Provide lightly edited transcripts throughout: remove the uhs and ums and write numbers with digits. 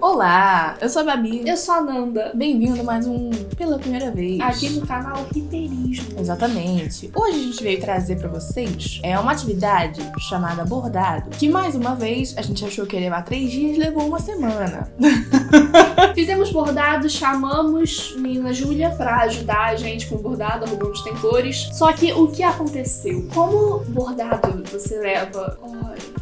Olá, eu sou a Babi. Eu sou a Nanda. Bem-vindo a mais um Pela Primeira Vez. Aqui no canal Ribeirismo. Exatamente. Hoje a gente veio trazer pra vocês uma atividade chamada bordado, que mais uma vez a gente achou que ia levar 3 dias e levou uma semana. Fizemos bordado, chamamos a menina Júlia pra ajudar a gente com o bordado, arrumamos tem cores. Só que o que aconteceu? Como bordado você leva horas,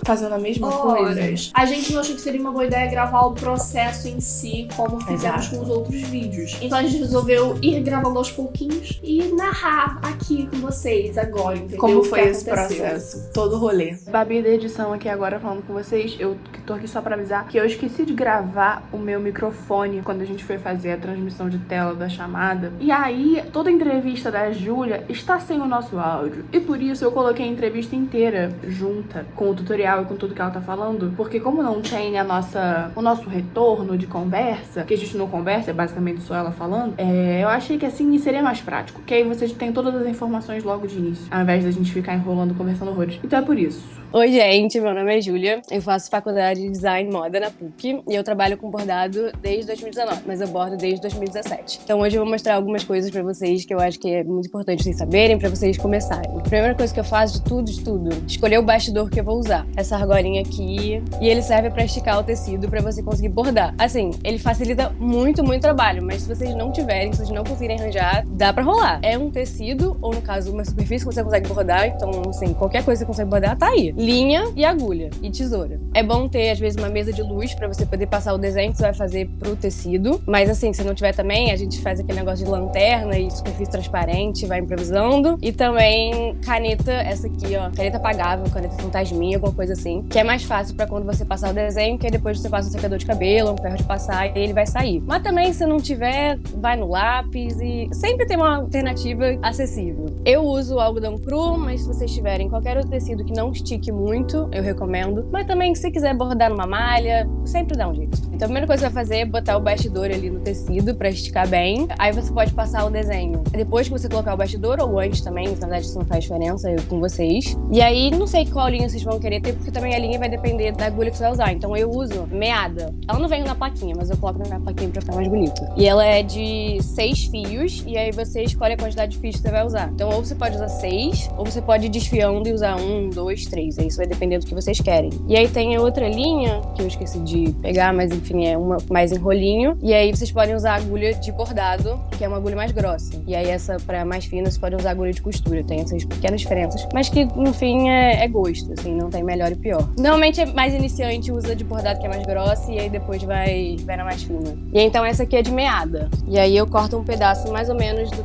Fazendo a mesma coisa. a gente não achou que seria uma boa ideia gravar o processo em si, como fizemos com os outros vídeos. Então a gente resolveu ir gravando aos pouquinhos e narrar aqui com vocês agora, entendeu? Como foi esse aconteceu. processo? Todo o rolê. Babi da edição aqui agora falando com vocês. Eu tô aqui só pra avisar que eu esqueci de gravar o meu microfone quando a gente foi fazer a transmissão de tela da chamada. E aí, toda a entrevista da Júlia está sem o nosso áudio. E por isso eu coloquei a entrevista inteira junta com o tutorial e com tudo que ela tá falando. Porque como não tem o nosso retorno de conversa, que a gente não conversa, é basicamente só ela falando, eu achei que assim seria mais prático. Que aí vocês têm todas as informações logo de início, ao invés da gente ficar enrolando, conversando horrores. Então é por isso. Oi, gente, meu nome é Júlia, eu faço faculdade de Design e Moda na PUC e eu trabalho com bordado desde 2019, mas eu bordo desde 2017. Então hoje eu vou mostrar algumas coisas pra vocês que eu acho que é muito importante vocês saberem pra vocês começarem. A primeira coisa que eu faço de tudo, escolher o bastidor que eu vou usar. Essa argolinha aqui, e ele serve pra esticar o tecido pra você conseguir bordar. Assim, ele facilita muito o trabalho, mas se vocês não tiverem, se vocês não conseguirem arranjar, dá pra rolar. É um tecido, ou no caso, uma superfície que você consegue bordar, então assim, qualquer coisa que você consegue bordar, tá aí. Linha e agulha e tesoura. É bom ter, às vezes, uma mesa de luz pra você poder passar o desenho que você vai fazer pro tecido. Mas assim, se não tiver também, a gente faz aquele negócio de lanterna e superfície transparente, vai improvisando. E também caneta, essa aqui, ó, caneta apagável, caneta fantasminha, alguma coisa assim, que é mais fácil pra quando você passar o desenho, que aí depois você passa um secador de cabelo, um ferro de passar e ele vai sair. Mas também, se não tiver, vai no lápis e sempre tem uma alternativa acessível. Eu uso o algodão cru, mas se vocês tiverem qualquer outro tecido que não estique muito, eu recomendo. Mas também, se quiser bordar numa malha, sempre dá um jeito. Então a primeira coisa que você vai fazer é botar o bastidor ali no tecido pra esticar bem. Aí você pode passar o desenho depois que você colocar o bastidor, ou antes também, na verdade isso não faz diferença, eu com vocês. E aí, não sei qual linha vocês vão querer ter, porque também a linha vai depender da agulha que você vai usar. Então eu uso meada. Ela não vem na plaquinha, mas eu coloco na plaquinha pra ficar mais bonita. E ela é de 6 fios, e aí você escolhe a quantidade de fios que você vai usar. Então ou você pode usar 6, ou você pode ir desfiando e usar 1, 2, 3. Aí isso vai depender do que vocês querem. E aí tem a outra linha, que eu esqueci de pegar, mas enfim, é uma mais em rolinho. E aí vocês podem usar a agulha de bordado, que é uma agulha mais grossa. E aí essa, pra mais fina, vocês podem usar a agulha de costura. Tem essas pequenas diferenças, mas que, no fim, é gosto, assim, não tem melhor e pior. Normalmente, é mais iniciante usa de bordado, que é mais grossa, e aí depois vai na mais fina. E aí, então, essa aqui é de meada. E aí eu corto um pedaço mais ou menos do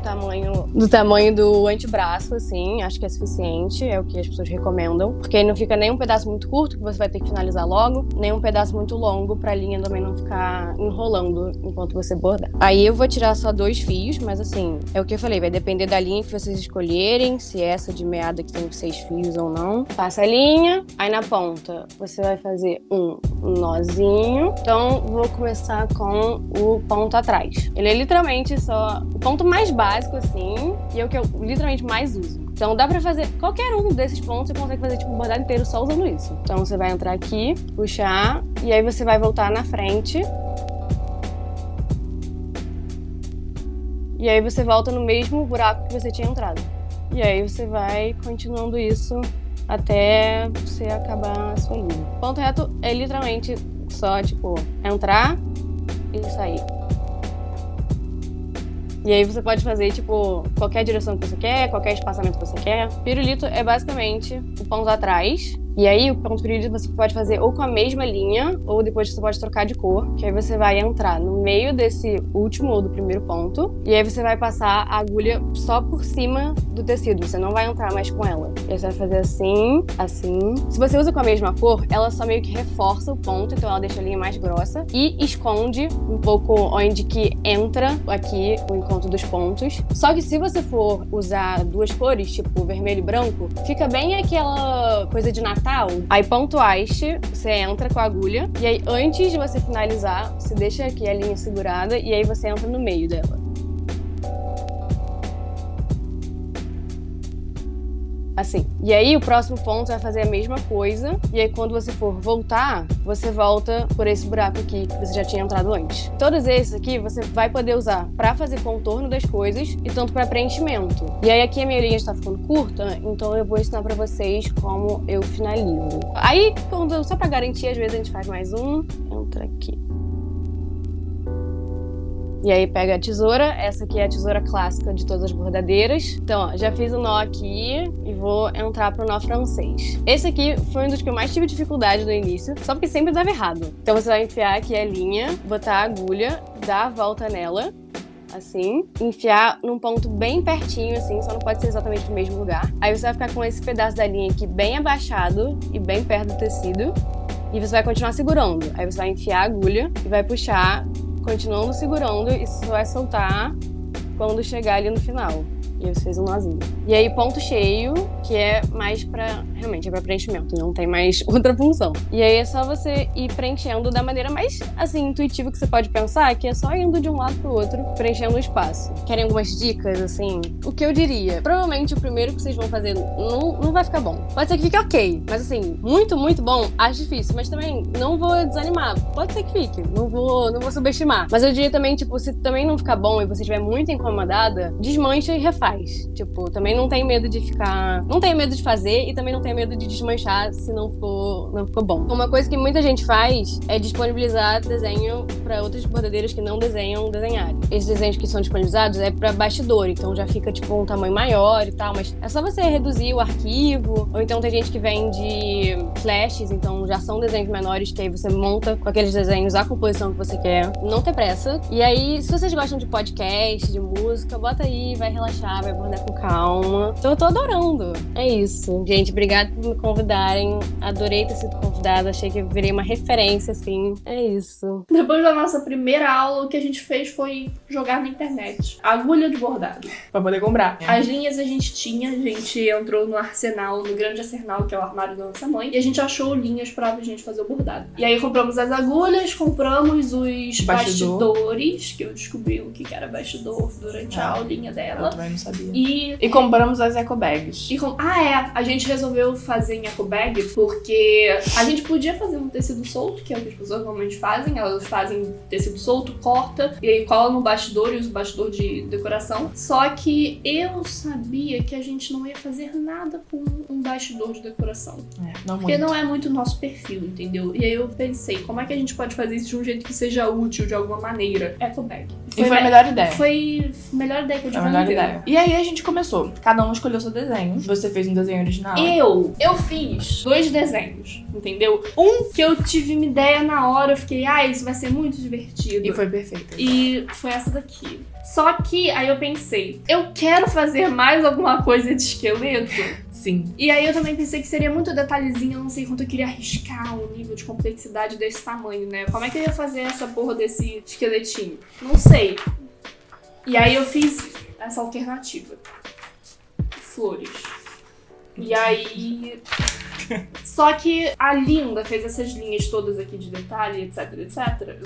tamanho do antebraço, assim, acho que é suficiente, é o que as pessoas recomendam, porque aí não fica nem um pedaço muito curto, que você vai ter que finalizar logo, nem um pedaço muito longo, pra linha também não ficar enrolando enquanto você bordar. Aí eu vou tirar só 2 fios, mas assim, é o que eu falei, vai depender da linha que vocês escolherem, se é essa de meada que tem 6 fios ou não. Passa a linha, aí na ponta você vai fazer um nozinho. Então vou começar com o ponto atrás. Ele é literalmente só o ponto mais básico, assim, e é o que eu literalmente mais uso. Então dá pra fazer qualquer um desses pontos, você consegue fazer tipo um bordado inteiro só usando isso. Então você vai entrar aqui, puxar, e aí você vai voltar na frente. E aí você volta no mesmo buraco que você tinha entrado. E aí você vai continuando isso até você acabar a sua linha. Ponto reto é literalmente só, tipo, entrar e sair. E aí você pode fazer, tipo, qualquer direção que você quer, qualquer espaçamento que você quer. Pirulito é basicamente o ponto atrás. E aí, o ponto pirulito você pode fazer ou com a mesma linha, ou depois você pode trocar de cor, que aí você vai entrar no meio desse último ou do primeiro ponto, e aí você vai passar a agulha só por cima do tecido, você não vai entrar mais com ela. E aí você vai fazer assim, assim. Se você usa com a mesma cor, ela só meio que reforça o ponto, então ela deixa a linha mais grossa e esconde um pouco onde que entra aqui o encontro dos pontos. Só que se você for usar 2 cores, tipo vermelho e branco, fica bem aquela coisa de Natal. Aí ponto haste, você entra com a agulha, e aí antes de você finalizar, você deixa aqui a linha segurada, e aí você entra no meio dela. assim. E aí o próximo ponto vai fazer a mesma coisa, e aí quando você for voltar, você volta por esse buraco aqui que você já tinha entrado antes. Todos esses aqui você vai poder usar pra fazer contorno das coisas e tanto pra preenchimento. E aí aqui a minha linha está ficando curta, então eu vou ensinar pra vocês como eu finalizo. Aí, só pra garantir, às vezes a gente faz mais um. Entra aqui. E aí pega a tesoura, essa aqui é a tesoura clássica de todas as bordadeiras. Então, ó, já fiz o nó aqui e vou entrar pro nó francês. Esse aqui foi um dos que eu mais tive dificuldade no início, só porque sempre dava errado. Então você vai enfiar aqui a linha, botar a agulha, dar a volta nela, assim, enfiar num ponto bem pertinho, assim, só não pode ser exatamente no mesmo lugar. Aí você vai ficar com esse pedaço da linha aqui bem abaixado e bem perto do tecido. E você vai continuar segurando. Aí você vai enfiar a agulha e vai puxar, continuando segurando, e isso vai soltar quando chegar ali no final. E aí você fez um nozinho. E aí ponto cheio, que é mais pra, realmente, é pra preenchimento, não tem mais outra função. E aí é só você ir preenchendo da maneira mais, assim, intuitiva que você pode pensar, que é só indo de um lado pro outro, preenchendo o espaço. Querem algumas dicas, assim? O que eu diria? Provavelmente o primeiro que vocês vão fazer não vai ficar bom. Pode ser que fique ok, mas assim, muito, muito bom, acho difícil. Mas também não vou desanimar. Pode ser que fique, não vou subestimar. Mas eu diria também, tipo, se também não ficar bom e você estiver muito incomodada, desmancha e refaz. Tipo, também não tem medo de ficar... Não tenha medo de fazer e também não tenha medo de desmanchar se não ficou bom. Uma coisa que muita gente faz é disponibilizar desenho pra outras bordadeiras que não desenham desenharem. Esses desenhos que são disponibilizados é pra bastidor, então já fica tipo um tamanho maior e tal, mas é só você reduzir o arquivo, ou então tem gente que vende flashes, então já são desenhos menores que aí você monta com aqueles desenhos a composição que você quer. Não ter pressa. E aí, se vocês gostam de podcast, de música, bota aí, vai relaxar, vai bordar com calma. Então eu tô adorando. É isso. Gente, obrigada por me convidarem. Adorei ter sido convidada. Achei que eu virei uma referência, assim. É isso. Depois da nossa primeira aula, o que a gente fez foi jogar na internet. Agulha de bordado. Pra poder comprar. As linhas a gente entrou no arsenal, no grande arsenal, que é o armário da nossa mãe, e a gente achou linhas pra gente fazer o bordado. E aí compramos as agulhas, compramos os bastidores, que eu descobri o que era bastidor durante a aulinha dela. Eu também não sabia. E compramos as eco bags. A gente resolveu fazer em eco bag porque a gente podia fazer um tecido solto, que é o que as pessoas normalmente fazem. Elas fazem tecido solto, corta, e aí cola no bastidor e usa o bastidor de decoração. Só que eu sabia que a gente não ia fazer nada com um bastidor de decoração. Porque não é muito o nosso perfil, entendeu? E aí eu pensei, como é que a gente pode fazer isso de um jeito que seja útil de alguma maneira? Eco bag. E foi a melhor ideia. Foi a melhor ideia que eu tive na vida. Ideia. E aí a gente começou. Cada um escolheu seu desenho. Você fez um desenho original. Eu fiz 2 desenhos, entendeu? Um que eu tive uma ideia na hora, eu fiquei, isso vai ser muito divertido. E foi perfeito. E foi essa daqui. Só que aí eu pensei, eu quero fazer mais alguma coisa de esqueleto. Sim. E aí eu também pensei que seria muito detalhezinho, eu não sei quanto eu queria arriscar um nível de complexidade desse tamanho, né? Como é que eu ia fazer essa porra desse esqueletinho? Não sei. E aí eu fiz essa alternativa. Flores. E aí... Só que a Linda fez essas linhas todas aqui de detalhe, etc, etc.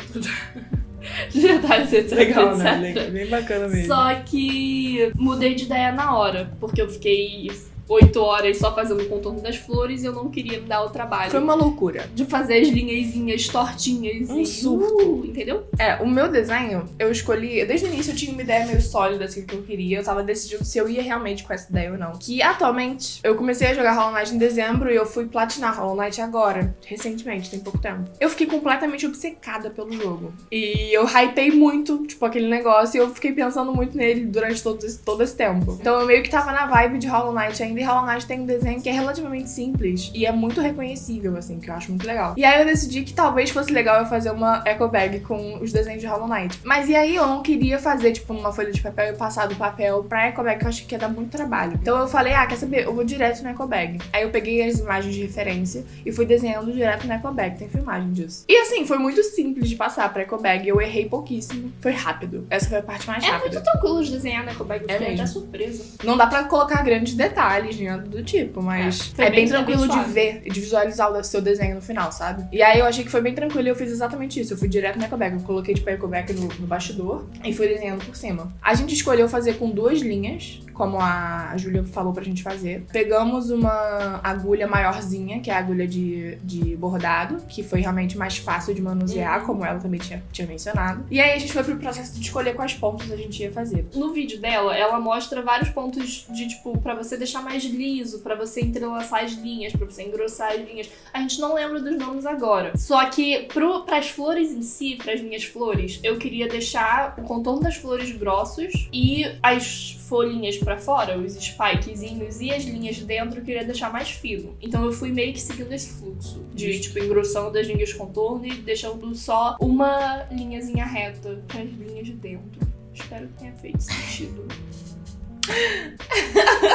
De detalhes, etc, Legal, etc. né? Bem bacana mesmo. Só que mudei de ideia na hora, porque eu fiquei 8 horas só fazendo o contorno das flores e eu não queria me dar o trabalho. Foi uma loucura. De fazer as linhazinhas tortinhas Um surto. entendeu? O meu desenho, eu escolhi... Desde o início eu tinha uma ideia meio sólida, assim, que eu queria. Eu tava decidindo se eu ia realmente com essa ideia ou não. Que, atualmente, eu comecei a jogar Hollow Knight em dezembro e eu fui platinar Hollow Knight agora. Recentemente, tem pouco tempo. Eu fiquei completamente obcecada pelo jogo. E eu hypei muito, tipo, aquele negócio. E eu fiquei pensando muito nele durante todo esse tempo. Então eu meio que tava na vibe de Hollow Knight ainda. E Hollow Knight tem um desenho que é relativamente simples. E é muito reconhecível, assim, que eu acho muito legal. E aí eu decidi que talvez fosse legal eu fazer uma eco bag com os desenhos de Hollow Knight. Mas e aí eu não queria fazer, tipo, numa folha de papel e passar do papel pra eco bag, que eu achei que ia dar muito trabalho. Então eu falei, quer saber? Eu vou direto na eco bag. Aí eu peguei as imagens de referência e fui desenhando direto na eco bag. Tem filmagem disso. E assim, foi muito simples de passar pra eco bag. Eu errei pouquíssimo. Foi rápido. Essa foi a parte mais rápida. É muito tranquilo de desenhar na eco bag. É mesmo. Até surpresa. Não dá pra colocar grandes detalhes. detalhes, nada do tipo, mas foi é bem bem tranquilo de suave. ver e de visualizar o seu desenho no final, sabe? E aí eu achei que foi bem tranquilo e eu fiz exatamente isso. Eu fui direto no ecoback, eu coloquei tipo a ecoback no bastidor e fui desenhando por cima. A gente escolheu fazer com 2 linhas, como a Júlia falou pra gente fazer. Pegamos uma agulha maiorzinha, que é a agulha de bordado, que foi realmente mais fácil de manusear, como ela também tinha mencionado. E aí a gente foi pro processo de escolher quais pontos a gente ia fazer. No vídeo dela, ela mostra vários pontos de, tipo, pra você deixar mais liso, pra você entrelaçar as linhas, pra você engrossar as linhas. A gente não lembra dos nomes agora. Só que pras flores em si, pras minhas flores, eu queria deixar o contorno das flores grossos e as folhinhas pra fora, os spikezinhos e as linhas de dentro, eu queria deixar mais fino. Então eu fui meio que seguindo esse fluxo de, tipo, engrossando das linhas de contorno e deixando só uma linhazinha reta pras linhas de dentro. Espero que tenha feito sentido.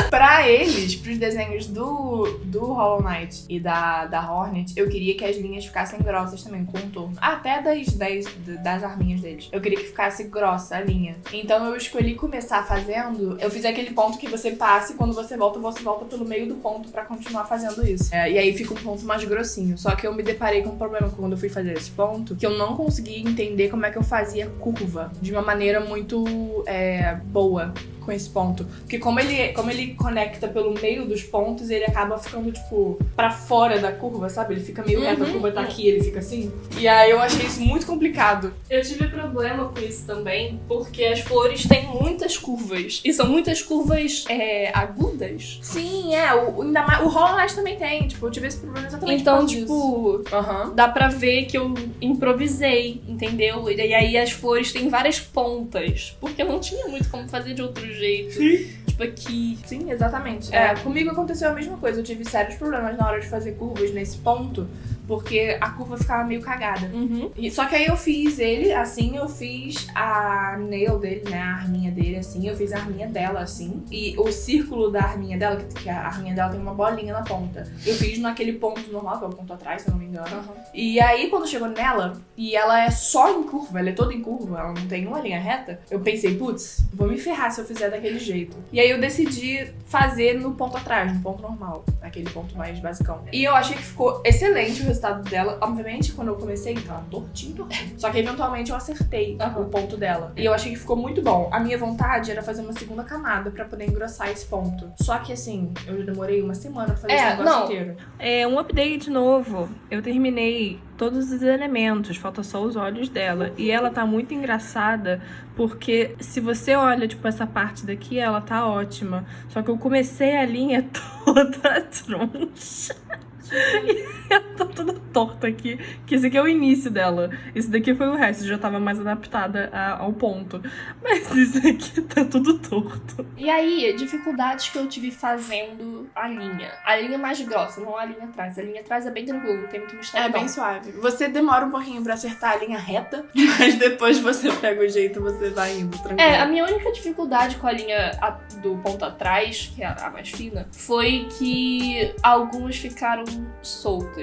Pra eles, pros desenhos do Hollow Knight e da Hornet, eu queria que as linhas ficassem grossas também, com contorno. Até das arminhas deles. Eu queria que ficasse grossa a linha. Então eu escolhi começar fazendo... Eu fiz aquele ponto que você passa e quando você volta pelo meio do ponto pra continuar fazendo isso. E aí fica um ponto mais grossinho. Só que eu me deparei com um problema quando eu fui fazer esse ponto, que eu não conseguia entender como é que eu fazia curva de uma maneira muito boa com esse ponto. Porque como ele conecta pelo meio dos pontos, ele acaba ficando, tipo, pra fora da curva, sabe? Ele fica meio reto, a curva tá aqui, ele fica assim. E aí eu achei isso muito complicado. Eu tive problema com isso também, porque as flores têm muitas curvas. E são muitas curvas agudas. Sim, ainda mais, o Hollow Knight também tem, tipo, eu tive esse problema exatamente Então, por causa disso. tipo, dá pra ver que eu improvisei, entendeu? E aí as flores têm várias pontas, porque eu não tinha muito como fazer de outro jeito. Sim. Tipo aqui. Sim, exatamente. Comigo aconteceu a mesma coisa. Eu tive sérios problemas na hora de fazer curvas nesse ponto, porque a curva ficava meio cagada. Só que aí eu fiz ele, assim, eu fiz a nail dele, né, a arminha dele, assim, eu fiz a arminha dela, assim, e o círculo da arminha dela, que a arminha dela tem uma bolinha na ponta, eu fiz naquele ponto normal, que é o ponto atrás, se eu não me engano. E aí, quando chegou nela, e ela é só em curva, ela é toda em curva, ela não tem uma linha reta, eu pensei, putz, vou me ferrar se eu fizer daquele jeito. E aí eu decidi fazer no ponto atrás, no ponto normal, aquele ponto mais basicão. E eu achei que ficou excelente o resultado dela. Obviamente, quando eu comecei, tava tortinho. Só que eventualmente eu acertei o ponto dela. E eu achei que ficou muito bom. A minha vontade era fazer uma segunda camada pra poder engrossar esse ponto. Só que assim, eu demorei uma semana pra fazer esse negócio inteiro. É um update novo. Eu terminei todos os elementos, falta só os olhos dela. E ela tá muito engraçada, porque se você olha, tipo, essa parte daqui, ela tá ótima. Só que eu comecei a linha toda troncha. E ela tá toda torta aqui. Que esse aqui é o início dela. Esse daqui foi o resto, já tava mais adaptada ao ponto. Mas esse aqui tá tudo torto. E aí, dificuldades que eu tive fazendo a linha. A linha mais grossa, não a linha atrás. A linha atrás é bem tranquila, não tem muito mistério. É bem suave. Você demora um pouquinho pra acertar a linha reta, mas depois você pega o jeito, você vai indo tranquilo. A minha única dificuldade com a linha do ponto atrás, que é a mais fina, foi que algumas ficaram soltas.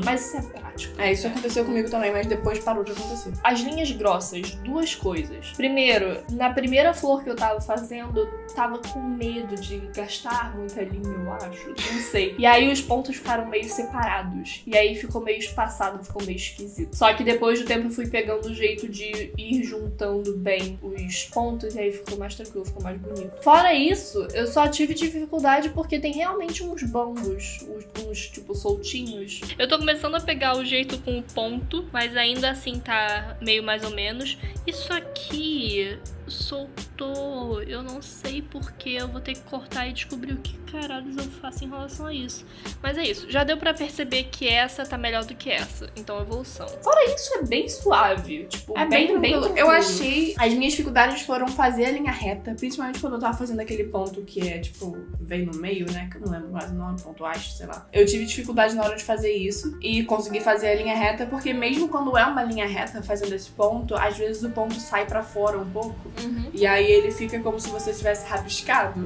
Mas isso é prático. Isso aconteceu comigo também, mas depois parou de acontecer. As linhas grossas, 2 coisas. Primeiro, na primeira flor que eu tava fazendo, eu tava com medo de gastar muita linha, eu acho. Não sei. E aí os pontos ficaram meio separados. E aí ficou meio espaçado, ficou meio esquisito. Só que depois do tempo eu fui pegando o jeito de ir juntando bem os pontos e aí ficou mais tranquilo, ficou mais bonito. Fora isso, eu só tive dificuldade porque tem realmente uns bambos, uns tipo soltinhos. Eu tô começando a pegar o jeito com o ponto, mas ainda assim tá meio mais ou menos. Isso aqui soltou, eu não sei porque, eu vou ter que cortar e descobrir o que caralhos eu faço em relação a isso. Mas é isso, já deu pra perceber que essa tá melhor do que essa, então evolução. Fora isso, é bem suave, tipo, É bem tranquilo. Eu achei, as minhas dificuldades foram fazer a linha reta, principalmente quando eu tava fazendo aquele ponto que é, tipo, vem no meio, né, que eu não lembro mais o nome, ponto haste, sei lá. Eu tive dificuldade na hora de fazer isso e consegui fazer a linha reta, porque mesmo quando é uma linha reta fazendo esse ponto, às vezes o ponto sai pra fora um pouco. E aí ele fica como se você tivesse rabiscado.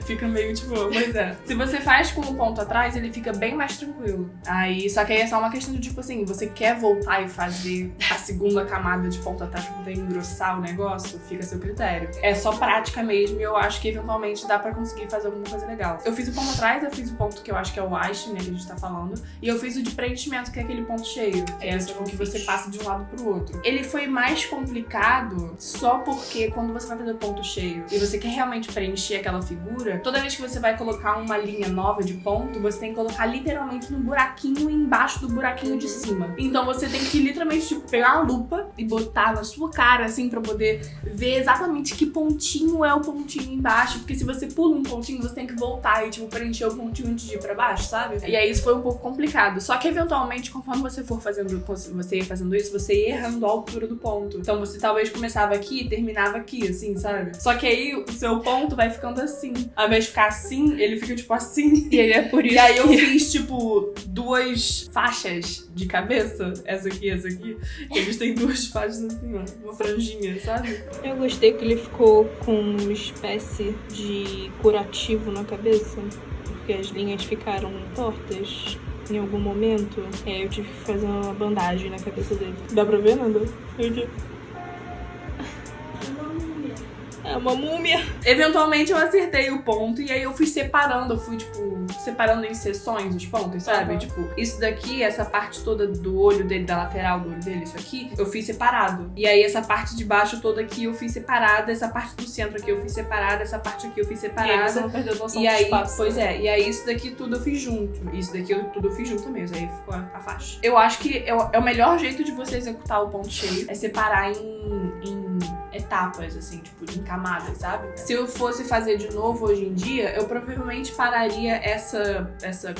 Fica meio tipo, pois é. Se você faz com o ponto atrás, ele fica bem mais tranquilo. Aí, só que aí é só uma questão de tipo assim, você quer voltar e fazer a segunda camada de ponto atrás pra poder engrossar o negócio, fica a seu critério. É só prática mesmo e eu acho que eventualmente dá pra conseguir fazer alguma coisa legal. Eu fiz o ponto atrás, eu fiz o ponto que eu acho que é o haste, né, que a gente tá falando. E eu fiz o de preenchimento, que é aquele ponto cheio. Que é tipo que você passa de um lado pro outro. Ele foi mais complicado só porque quando você vai fazer o ponto cheio e você quer realmente preencher aquela figura, toda vez que você vai colocar uma linha nova de ponto, você tem que colocar literalmente no buraquinho embaixo do buraquinho de cima. Então você tem que literalmente tipo, pegar uma lupa e botar na sua cara, assim, pra poder ver exatamente que pontinho é o pontinho embaixo. Porque se você pula um pontinho, você tem que voltar e, tipo, preencher o pontinho antes de ir pra baixo, sabe? E aí isso foi um pouco complicado. Só que, eventualmente, conforme você for fazendo, você ia fazendo isso, você ia errando a altura do ponto. Então você talvez começava aqui e terminava aqui, assim, sabe? Só que aí o seu ponto vai ficando assim. Ao invés de ficar assim, ele fica, tipo, assim. E aí é por isso E aí eu fiz, tipo, 2 faixas de cabeça. Essa aqui e essa aqui. Eles têm 2 faixas assim, ó. Uma franjinha, sabe? Eu gostei que ele ficou com uma espécie de curativo na cabeça, porque as linhas ficaram tortas em algum momento. Eu tive que fazer uma bandagem na cabeça dele. Dá pra ver, Nanda? É uma múmia. Eventualmente eu acertei o ponto e aí eu fui separando, separando em seções os pontos, sabe? Tipo, isso daqui, essa parte toda do olho dele, da lateral do olho dele, isso aqui, eu fiz separado. E aí essa parte de baixo toda aqui eu fiz separada, essa parte do centro aqui eu fiz separada, essa parte aqui eu fiz separada. E aí você não perdeu noção e do aí, espaço. pois é, e aí isso daqui tudo eu fiz junto. Isso daqui tudo eu fiz junto mesmo, aí ficou a faixa. Eu acho que é o melhor jeito de você executar o ponto cheio, é separar em etapas, assim, tipo, em camadas, sabe? Se eu fosse fazer de novo hoje em dia, eu provavelmente pararia essa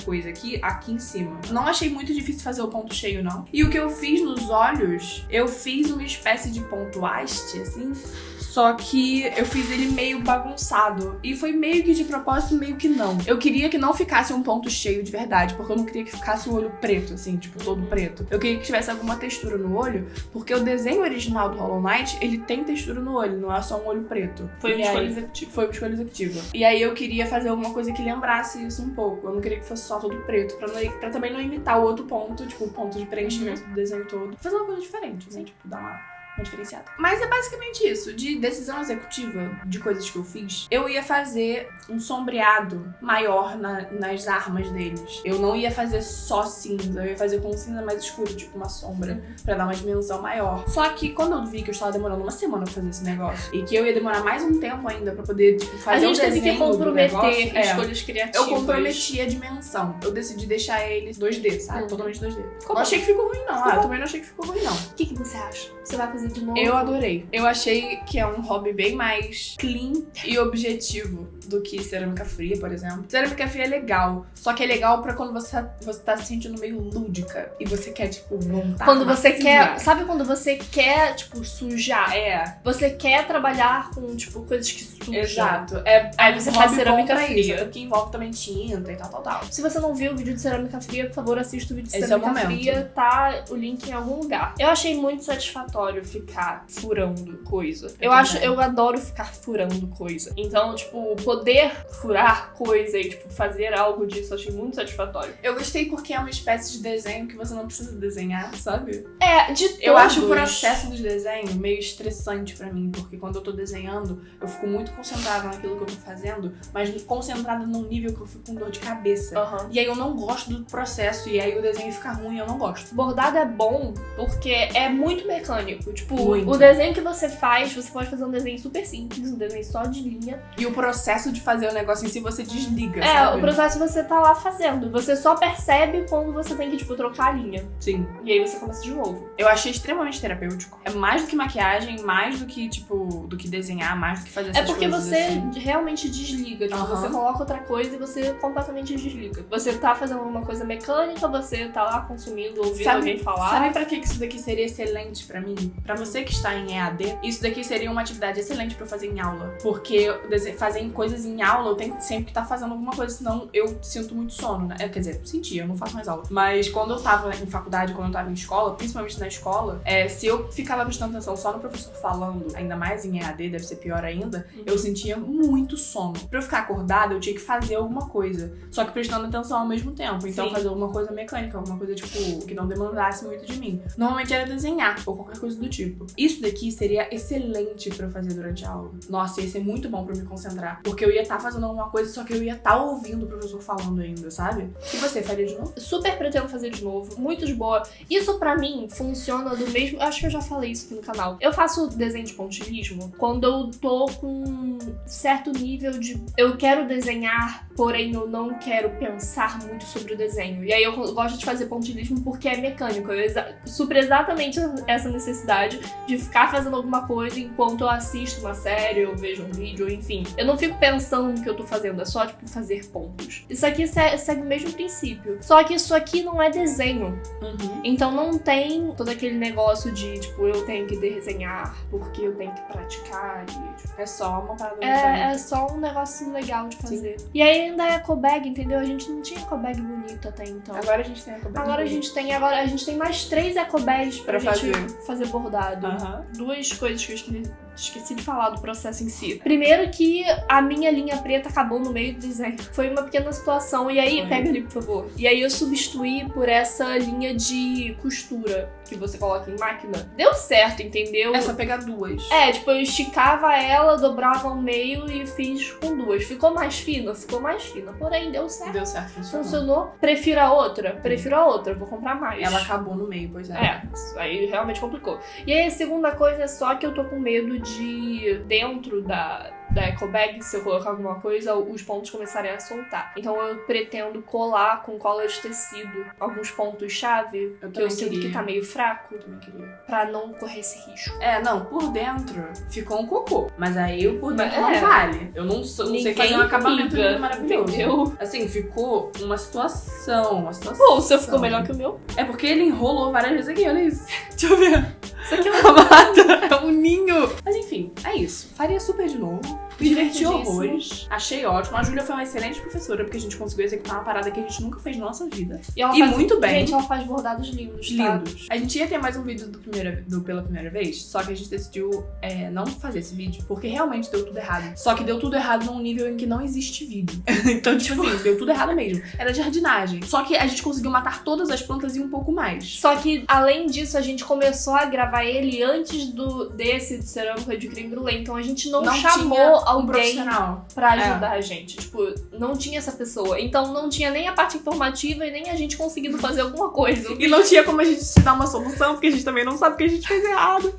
coisa aqui em cima. Não achei muito difícil fazer o ponto cheio, não. E o que eu fiz nos olhos, eu fiz uma espécie de ponto haste, assim, só que eu fiz ele meio bagunçado. E foi meio que de propósito, meio que não. Eu queria que não ficasse um ponto cheio de verdade, porque eu não queria que ficasse o olho preto, assim, tipo, todo preto. Eu queria que tivesse alguma textura no olho, porque o desenho original do Hollow Knight, ele tem textura no olho, não é só um olho preto. Foi uma escolha executiva. Foi uma escolha executiva. E aí eu queria fazer alguma coisa que lembrasse isso um pouco. Eu não queria que fosse só todo preto, pra também não imitar o outro ponto, tipo, o ponto de preenchimento do desenho todo. Fazer uma coisa diferente, assim, tipo, dar uma diferenciada. Mas é basicamente isso. De decisão executiva de coisas que eu fiz, eu ia fazer um sombreado maior nas armas deles. Eu não ia fazer só cinza, eu ia fazer com um cinza mais escuro, tipo uma sombra, pra dar uma dimensão maior. Só que quando eu vi que eu estava demorando uma semana pra fazer esse negócio e que eu ia demorar mais um tempo ainda pra poder, tipo, fazer o desenho do negócio. A gente teve que comprometer escolhas criativas. Eu comprometi a dimensão. Eu decidi deixar eles 2D, sabe? Totalmente 2D. Não achei que ficou ruim, não. Eu também não achei que ficou ruim, não. O que você acha? Você vai fazer de novo? Eu adorei. Eu achei que é um hobby bem mais clean e objetivo do que cerâmica fria, por exemplo. Cerâmica fria é legal, só que é legal pra quando você tá se sentindo meio lúdica e você quer, tipo, montar. Quando você quer... Sabe quando você quer, tipo, sujar? Você quer trabalhar com, tipo, coisas que sujam. Exato. Aí você faz cerâmica fria. Isso, que envolve também tinta e tal. Se você não viu o vídeo de cerâmica fria, por favor, assista o vídeo de cerâmica fria. Tá o link em algum lugar. Eu achei muito satisfatório ficar furando coisa. Eu adoro ficar furando coisa. Então, tipo, poder furar coisa e, tipo, fazer algo disso, eu achei muito satisfatório. Eu gostei porque é uma espécie de desenho que você não precisa desenhar, sabe? Eu acho o processo do desenho meio estressante pra mim, porque quando eu tô desenhando, eu fico muito concentrada naquilo que eu tô fazendo, mas concentrada num nível que eu fico com dor de cabeça. E aí eu não gosto do processo, e aí o desenho fica ruim, eu não gosto. Bordado é bom porque é muito mecânico. Tipo, muito. O desenho que você faz, você pode fazer um desenho super simples, um desenho só de linha. E o processo de fazer o negócio em si, você desliga, sabe? O processo você tá lá fazendo. Você só percebe quando você tem que, tipo, trocar a linha. Sim. E aí você começa de novo. Eu achei extremamente terapêutico. É mais do que maquiagem, mais do que, tipo, do que desenhar, mais do que fazer essas coisas. É porque você assim. realmente desliga. Tipo, você coloca outra coisa e você completamente desliga. Você tá fazendo alguma coisa mecânica, você tá lá consumindo, ouvindo alguém falar. Sabe pra que isso daqui seria excelente pra mim? pra você que está em EAD, isso daqui seria uma atividade excelente pra eu fazer em aula. Porque fazer coisas em aula, eu tenho sempre que estar fazendo alguma coisa, senão eu sinto muito sono, né? Quer dizer, sentia, eu não faço mais aula. Mas quando eu tava em faculdade, quando eu tava em escola, principalmente na escola, se eu ficava prestando atenção só no professor falando, ainda mais em EAD, deve ser pior ainda, eu sentia muito sono. Pra eu ficar acordada, eu tinha que fazer alguma coisa. Só que prestando atenção ao mesmo tempo. Então, fazer alguma coisa mecânica, alguma coisa, tipo, que não demandasse muito de mim. Normalmente era desenhar, ou qualquer coisa do tipo. Isso daqui seria excelente pra eu fazer durante a aula. Nossa, ia ser muito bom pra eu me concentrar. Porque eu ia estar fazendo alguma coisa, só que eu ia estar ouvindo o professor falando ainda, sabe? E você, faria de novo? Super pretendo fazer de novo. Muito de boa. Isso pra mim funciona do mesmo... Acho que eu já falei isso aqui no canal. Eu faço desenho de pontilhismo quando eu tô com certo nível de... Eu quero desenhar, porém eu não quero pensar muito sobre o desenho. E aí eu gosto de fazer pontilhismo porque é mecânico. Eu supro exatamente essa necessidade de ficar fazendo alguma coisa enquanto eu assisto uma série, eu vejo um vídeo, enfim. Eu não fico pensando no que eu tô fazendo, é só, tipo, fazer pontos. Isso aqui segue o mesmo princípio. Só que isso aqui não é desenho. Então não tem todo aquele negócio de, tipo, eu tenho que desenhar porque eu tenho que praticar. E, tipo, É só uma parada é só um negócio legal de fazer. Sim. E aí ainda é ecobag, entendeu? A gente não tinha ecobag bonito até então. Agora a gente tem ecobag. Agora a gente tem mais 3 ecobags pra gente fazer bordado. Duas coisas que eu esqueci de falar do processo em si. Primeiro que a minha linha preta acabou no meio do desenho. Foi uma pequena situação. E aí, pega ali, por favor. E aí eu substituí por essa linha de costura que você coloca em máquina. Deu certo, entendeu? É só pegar duas. Tipo, eu esticava ela, dobrava ao meio e fiz com duas. Ficou mais fina? Ficou mais fina. Porém, deu certo. Deu certo, Funcionou. Prefiro a outra? Prefiro a outra. Vou comprar mais. Ela acabou no meio, pois é. Aí realmente complicou. E aí a segunda coisa é só que eu tô com medo de dentro da ecobag, se eu colocar alguma coisa, os pontos começarem a soltar. Então eu pretendo colar com cola de tecido alguns pontos-chave, que eu sinto que tá meio fraco. Eu também queria. Pra não correr esse risco. Não, por dentro ficou um cocô. Mas aí o por dentro não vale. Eu não sei fazer um acabamento lindo maravilhoso. Entendeu? Assim, ficou uma situação. Pô, o seu ficou melhor que o meu. É porque ele enrolou várias vezes aqui, olha isso. Deixa eu ver. Isso aqui é A mata é um ninho. Mas enfim, é isso. Faria super de novo. Me diverti horrores. Achei ótimo. A Júlia foi uma excelente professora, porque a gente conseguiu executar uma parada que a gente nunca fez na nossa vida. E muito bem. Gente, ela faz bordados lindos, tá? Lindos. A gente ia ter mais um vídeo pela primeira vez, só que a gente decidiu não fazer esse vídeo, porque realmente deu tudo errado. Só que deu tudo errado num nível em que não existe vídeo. Então, tipo assim, deu tudo errado mesmo. Era jardinagem. Só que a gente conseguiu matar todas as plantas e um pouco mais. Só que, além disso, a gente começou a gravar ele antes desse de cerâmica de creme brulee. Então a gente não chamou alguém pra ajudar a gente. Tipo, não tinha essa pessoa. Então não tinha nem a parte informativa e nem a gente conseguindo fazer alguma coisa. E não tinha como a gente te dar uma solução, porque a gente também não sabe o que a gente fez errado.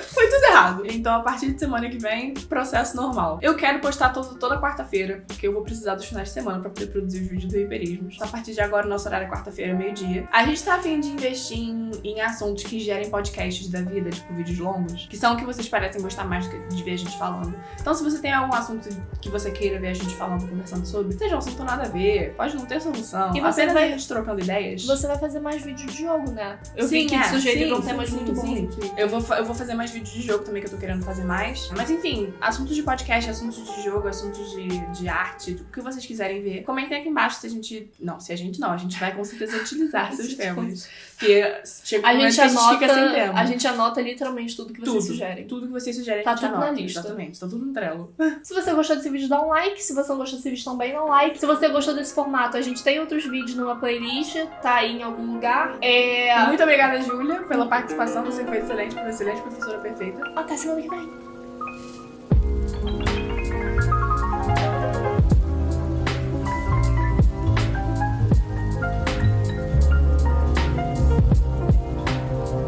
Foi tudo errado. Então, a partir de semana que vem, processo normal. Eu quero postar toda quarta-feira, porque eu vou precisar dos finais de semana pra poder produzir os vídeos do Hiperismos. A partir de agora, o nosso horário é quarta-feira, meio-dia. A gente tá a fim de investir em assuntos que gerem podcasts da vida, tipo vídeos longos, que são o que vocês parecem gostar mais de ver a gente falando. Então, se você tem algum assunto que você queira ver a gente falando, conversando sobre, seja um assunto nada a ver, pode não ter solução. E você apenas vai a gente trocando ideias. Você vai fazer mais vídeos de jogo, né? Eu Sim, vi que sugeriram temas muito bons. Eu vou fazer mais vídeos de jogo também, que eu tô querendo fazer mais. Mas enfim, assuntos de podcast, assuntos de jogo, assuntos de arte, o que vocês quiserem ver. Comentem aqui embaixo se a gente... Não, se a gente não. A gente vai com certeza utilizar seus temas. Porque chega um momento que a gente fica sem tema. A gente anota literalmente tudo que vocês sugerem. Tudo que vocês sugerem, tá a gente tudo anota. na lista. Exatamente, tá tudo no Trello. Se você gostou desse vídeo, dá um like. Se você não gostou desse vídeo, também dá um like. Se você gostou desse formato, a gente tem outros vídeos numa playlist, tá aí em algum lugar. Muito obrigada, Júlia, pela participação. Você foi excelente professora perfeita. Até semana que vem.